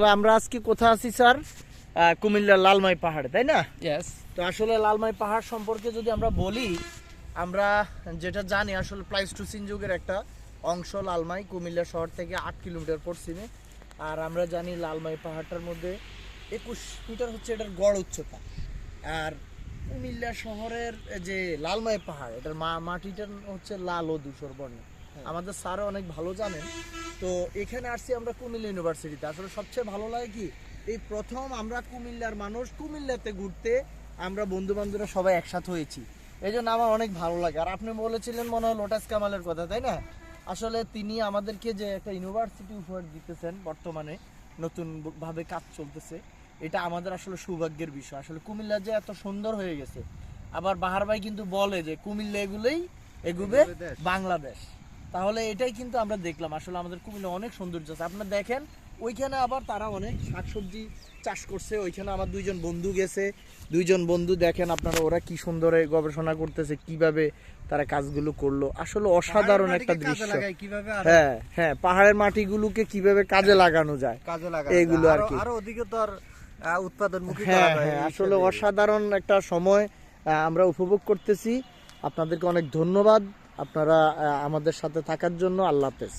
তবে আমরা আজকে কোথায় আছি স্যার? কুমিল্লার লালমাই পাহাড়ে, তাই না? ইয়েস। তো আসলে লালমাই পাহাড় সম্পর্কে যদি আমরা বলি, আমরা যেটা জানি আসলে প্লাইস্টোসিন যুগের একটা অংশ লালমাই, কুমিল্লা শহর থেকে 8 কিলোমিটার পশ্চিমে। আর আমরা জানি লালমাই পাহাড়টার মধ্যে 21 মিটার হচ্ছে এটার গড় উচ্চতা। আর কুমিল্লা শহরের যে লালমাই পাহাড়, এটার মাটিটা হচ্ছে লাল ও ধূসর বর্ণের। আমাদের স্যারও অনেক ভালো জানেন। তো এখানে আসছি আমরা কুমিল্লা ইউনিভার্সিটিতে। আসলে সবচেয়ে ভালো লাগে কি, এই প্রথম আমরা কুমিল্লার মানুষ কুমিল্লাতে ঘুরতে আমরা বন্ধু বান্ধবরা সবাই একসাথে হয়েছি, এই জন্য আমার অনেক ভালো লাগে। আর আপনি বলেছিলেন মনে হয় লোটাস কামালের কথা, তাই না? আসলে তিনি আমাদেরকে যে একটা ইউনিভার্সিটি উপহার দিতেছেন, বর্তমানে নতুন ভাবে কাজ চলতেছে, এটা আমাদের আসলে সৌভাগ্যের বিষয়। আসলে কুমিল্লা যে এত সুন্দর হয়ে গেছে। আবার বাহার ভাই কিন্তু বলে যে কুমিল্লা এগুবে বাংলাদেশ। তাহলে এটাই কিন্তু আমরা দেখলাম, আসলে আমাদের কুমিল্লা অনেক সৌন্দর্য আছে। আপনারা দেখেন ওইখানে আবার তারা অনেক শাকসবজি চাষ করছে। ওইখানে আমার দুইজন বন্ধু গেছে, দুইজন বন্ধু দেখেন আপনারা ওরা কি সুন্দর গবেষণা করতেছে, কিভাবে তারা কাজগুলো করলো। আসলে অসাধারণ একটা দৃশ্য। হ্যাঁ হ্যাঁ, পাহাড়ের মাটিগুলোকে কিভাবে কাজে লাগানো যায়, এগুলো আর কি। আরো অধিকতর উৎপাদনমুখী করা হ্যাঁ যায়। হ্যাঁ, আসলে অসাধারণ একটা সময় আমরা উপভোগ করতেছি। আপনাদেরকে অনেক ধন্যবাদ আপনারা আমাদের সাথে থাকার জন্য। আল্লাহ হাফেজ।